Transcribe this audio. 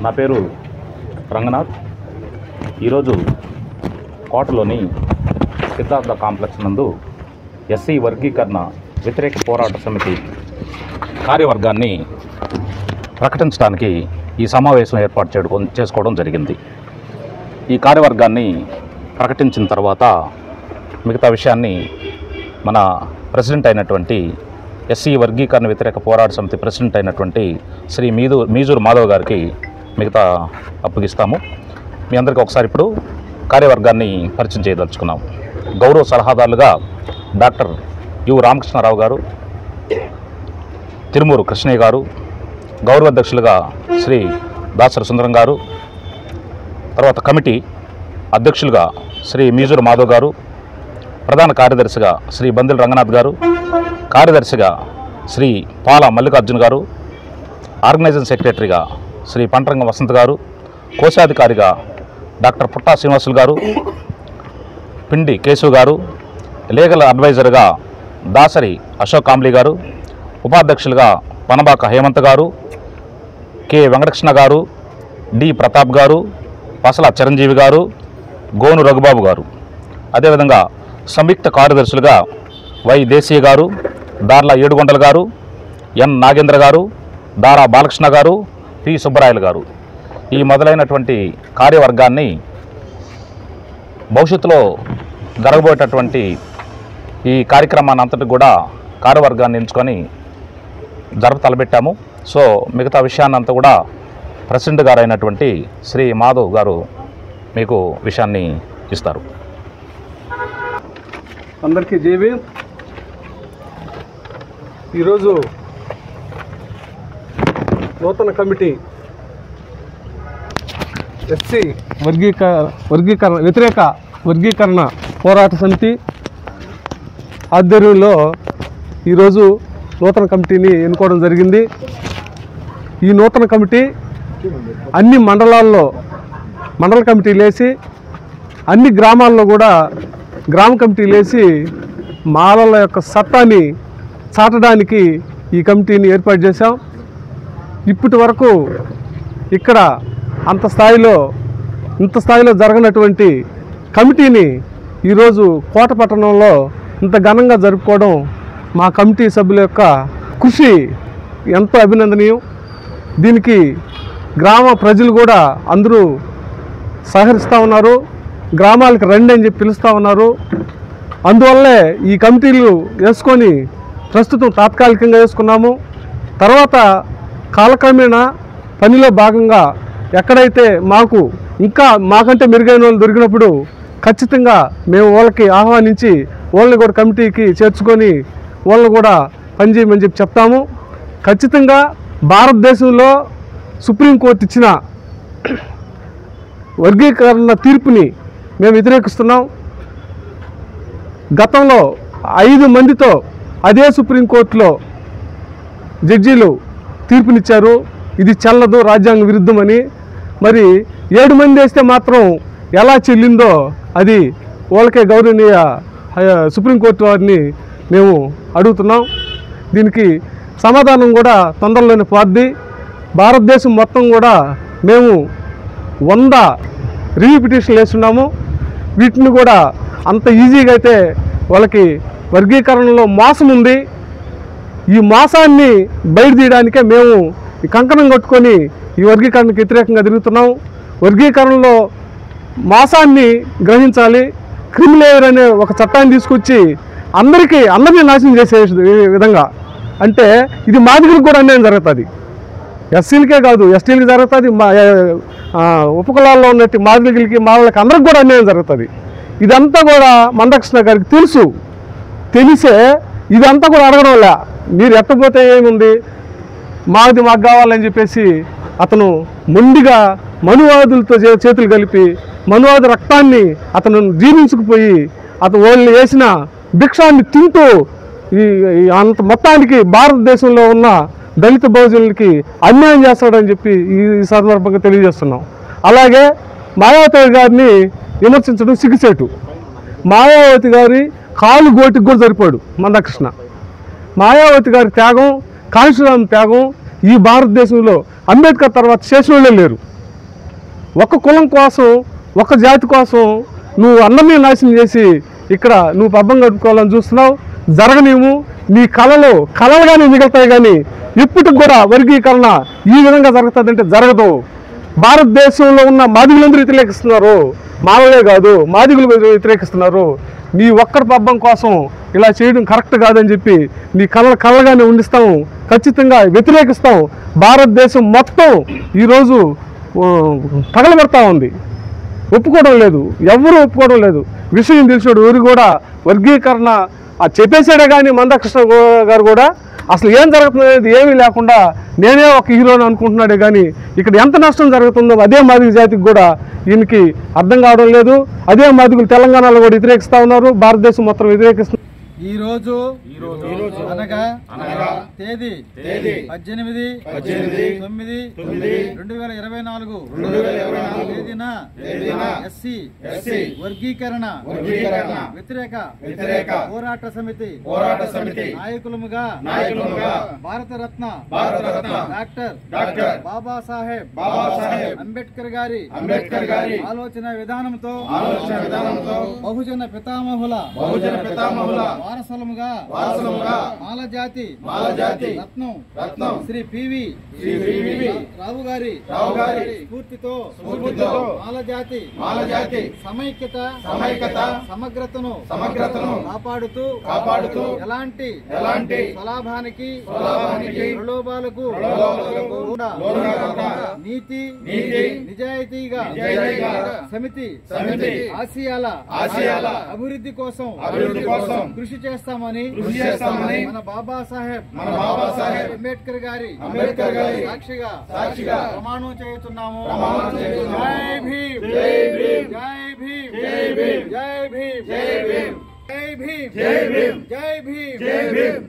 నా పేరు రంగనాథ్. ఈరోజు కోటలోని సిద్ధార్థ కాంప్లెక్స్ నందు ఎస్సీ వర్గీకరణ వ్యతిరేక పోరాట సమితి కార్యవర్గాన్ని ప్రకటించడానికి ఈ సమావేశం ఏర్పాటు చేసుకోవడం జరిగింది. ఈ కార్యవర్గాన్ని ప్రకటించిన తర్వాత మిగతా విషయాన్ని మన ప్రెసిడెంట్ అయినటువంటి ఎస్సీ వర్గీకరణ వ్యతిరేక పోరాట సమితి ప్రెసిడెంట్ అయినటువంటి శ్రీ మీజూరు మాధవ్ గారికి మిగతా అప్పగిస్తాము. మీ అందరికీ ఒకసారి ఇప్పుడు కార్యవర్గాన్ని పరిచయం చేయదలుచుకున్నాం. గౌరవ సలహాదారులుగా డాక్టర్ యు రామకృష్ణారావు గారు, తిరుమూరు కృష్ణయ్య గారు, గౌరవ అధ్యక్షులుగా శ్రీ దాసరి సుందరం గారు, తర్వాత కమిటీ అధ్యక్షులుగా శ్రీ మీజూరు మాధవ్ గారు, ప్రధాన కార్యదర్శిగా శ్రీ బందిల్ రంగనాథ్ గారు, కార్యదర్శిగా శ్రీ పాల మల్లికార్జున గారు, ఆర్గనైజింగ్ సెక్రటరీగా శ్రీ పంటరంగ వసంత్ గారు, కోశాధికారిగా డాక్టర్ పుట్టా శ్రీనివాసులు గారు, పిండి కేశవ్ గారు, లీగల్ అడ్వైజర్గా దాసరి అశోక్ కాంబ్లీ గారు, ఉపాధ్యక్షులుగా పనబాక హేమంత్ గారు, కె వెంకటకృష్ణ గారు, డి ప్రతాప్ గారు, పసల చిరంజీవి గారు, గోను రఘుబాబు గారు, అదేవిధంగా సంయుక్త కార్యదర్శులుగా వై దేశీయ గారు, దార్ల ఏడుగొండల గారు, ఎన్ నాగేంద్ర గారు, దారా బాలకృష్ణ గారు, పి సుబ్బరాయలు గారు, ఈ మొదలైనటువంటి కార్యవర్గాన్ని భవిష్యత్తులో జరగబోయేటటువంటి ఈ కార్యక్రమాన్ని అంతటి కూడా కార్యవర్గాన్ని ఎంచుకొని తలపెట్టాము. సో మిగతా విషయాన్ని అంతా కూడా ప్రెసిడెంట్ గారు అయినటువంటి శ్రీ మాధవ్ గారు మీకు విషయాన్ని ఇస్తారు. అందరికీ జేబీ. ఈరోజు నూతన కమిటీ ఎస్సీ వ్యతిరేక వర్గీకరణ పోరాట సమితి ఆధ్వర్యంలో ఈరోజు నూతన కమిటీని ఎన్నుకోవడం జరిగింది. ఈ నూతన కమిటీ అన్ని మండలాల్లో మండల కమిటీలు వేసి, అన్ని గ్రామాల్లో కూడా గ్రామ కమిటీలు వేసి మాలల యొక్క సత్తాని చాటడానికి ఈ కమిటీని ఏర్పాటు చేశాం. ఇప్పటి వరకు ఇక్కడ ఇంత స్థాయిలో జరగనటువంటి కమిటీని ఈరోజు కోట పట్టణంలో ఇంత ఘనంగా జరుపుకోవడం మా కమిటీ సభ్యుల యొక్క కృషి ఎంతో అభినందనీయం. దీనికి గ్రామ ప్రజలు కూడా అందరూ సహకరిస్తూ ఉన్నారు. గ్రామాలకు రండి అని చెప్పి పిలుస్తూ ఉన్నారు. అందువల్లే ఈ కమిటీలు వేసుకొని ప్రస్తుతం తాత్కాలికంగా వేసుకున్నాము. తర్వాత కాలక్రమేణా పనిలో భాగంగా ఎక్కడైతే మాకంటే మెరుగైన వాళ్ళు దొరికినప్పుడు ఖచ్చితంగా మేము వాళ్ళకి ఆహ్వానించి వాళ్ళని కూడా కమిటీకి చేర్చుకొని వాళ్ళని కూడా పనిచేయమని చెప్పి చెప్తాము. ఖచ్చితంగా భారతదేశంలో సుప్రీంకోర్టు ఇచ్చిన వర్గీకరణ తీర్పుని మేము వ్యతిరేకిస్తున్నాం. గతంలో 5 మందితో అదే సుప్రీంకోర్టులో జడ్జీలు తీర్పునిచ్చారు, ఇది చెల్లదు, రాజ్యాంగ విరుద్ధమని. మరి 7 మంది వేస్తే మాత్రం ఎలా చెల్లిందో అది వాళ్ళకే గౌరవనీయ సుప్రీంకోర్టు వారిని మేము అడుగుతున్నాం. దీనికి సమాధానం కూడా తొందరలోనే పోద్ది. భారతదేశం మొత్తం కూడా మేము 100 రివ్యూ పిటిషన్లు వేస్తున్నాము. వీటిని కూడా అంత ఈజీగా అయితే వాళ్ళకి వర్గీకరణలో మోసం ఉంది. ఈ మోసాన్ని బయట తీయడానికే మేము ఈ కంకణం కట్టుకొని ఈ వర్గీకరణకు వ్యతిరేకంగా తిరుగుతున్నాం. వర్గీకరణలో మోసాన్ని గ్రహించాలి. క్రిమిలేయర్ అనే ఒక చట్టాన్ని తీసుకొచ్చి అందరినీ నాశనం చేసే విధంగా, అంటే ఇది మాదిగలకు కూడా అన్యాయం జరుగుతుంది. ఎస్సీలకే కాదు, ఎస్టీలకి జరుగుతుంది, ఉపకులాల్లో ఉన్నట్టు మాదిగలకి మాలలకి అందరికి కూడా అన్యాయం జరుగుతుంది. ఇదంతా కూడా మందకృష్ణ గారికి తెలిసే ఇదంతా కూడా అడగడం వల్ల మీరు ఎట్టపోతే ఏముంది, మాకు కావాలని చెప్పేసి అతను మొండిగా మనువాదులతో చేతులు కలిపి మనువాద రక్తాన్ని అతను జీర్ణించుకుపోయి అతను వాళ్ళు వేసిన భిక్షాన్ని తింటూ అంత మొత్తానికి భారతదేశంలో ఉన్న దళిత బహుజనులకి అన్యాయం చేస్తాడని చెప్పి ఈ సందర్భంగా తెలియజేస్తున్నాం. అలాగే మాయావతి గారిని విమర్శించడం సిగ్గుచేటు. మాయావతి గారి కాలు గోటికి కూడా సరిపోడు మందకృష్ణ. మాయావతి గారి త్యాగం, కాళేశ్వరం త్యాగం ఈ భారతదేశంలో అంబేద్కర్ తర్వాత చేసిన వాళ్ళే లేరు. ఒక కులం కోసం ఒక జాతి కోసం నువ్వు అన్నమే నాశనం చేసి ఇక్కడ నువ్వు పబ్బం గడుపుకోవాలని చూస్తున్నావు. జరగనేమో నీ కలలుగానే మిగులుతాయి, కానీ ఇప్పటికి కూడా వర్గీకరణ ఈ విధంగా జరుగుతుందంటే జరగదు. భారతదేశంలో ఉన్న మాదిగులందరూ వ్యతిరేకిస్తున్నారు, మానవులే కాదు మాదిగులు వ్యతిరేకిస్తున్నారు. నీ ఒక్కడి పబ్బం కోసం ఇలా చేయడం కరెక్ట్ కాదని చెప్పి నీ కళ్ళగానే ఉండిస్తాం, ఖచ్చితంగా వ్యతిరేకిస్తాం. భారతదేశం మొత్తం ఈరోజు తగలబెడతా ఉంది, ఒప్పుకోవడం లేదు, ఎవరు ఒప్పుకోవడం లేదు. విషయం తెలిసాడు ఎవరు కూడా వర్గీకరణ చెప్పేశాడే, కానీ మందకృష్ణ గారు కూడా అసలు ఏం జరుగుతుంది ఏమీ లేకుండా నేనే ఒక హీరోని అనుకుంటున్నాడే, కానీ ఇక్కడ ఎంత నష్టం జరుగుతుందో అదే మాదిగ జాతికి కూడా ఈయనకి అర్థం కావడం లేదు. అదే మాదిగులు తెలంగాణలో కూడా వ్యతిరేకిస్తూ ఉన్నారు, భారతదేశం మొత్తం వ్యతిరేకిస్తున్నారు. ఈ రోజు అనగా తేదీ 18/9/2024 తేదీన ఎస్సీ వర్గీకరణ వ్యతిరేక పోరాట సమితి నాయకులుగా భారతరత్న డాక్టర్ బాబాసాహెబ్ అంబేద్కర్ గారి ఆలోచన విధానంతో బహుజన పితామహుల వారసులముగా మాలజాతి రత్నం శ్రీ పివి రావు గారి స్ఫూర్తితో మాలజాతి సమైక్యత సమగ్రతను కాపాడుతూ ఎలాంటి స్వలాభానికి ప్రలోభాలకు నీతి నిజాయితీగా సమితి ఆసియాల అభివృద్ధి కోసం కృషి చేస్తామని మన బాబాసాహెబ్ అంబేద్కర్ గారి సాక్షిగా ప్రమాణం చేస్తున్నాము. జై భీమ్, జై భీమ్, జై భీమ్, జై భీమ్, జై భీమ్, జై భీమ్, జై భీమ్, జై భీమ్, జై భీమ్.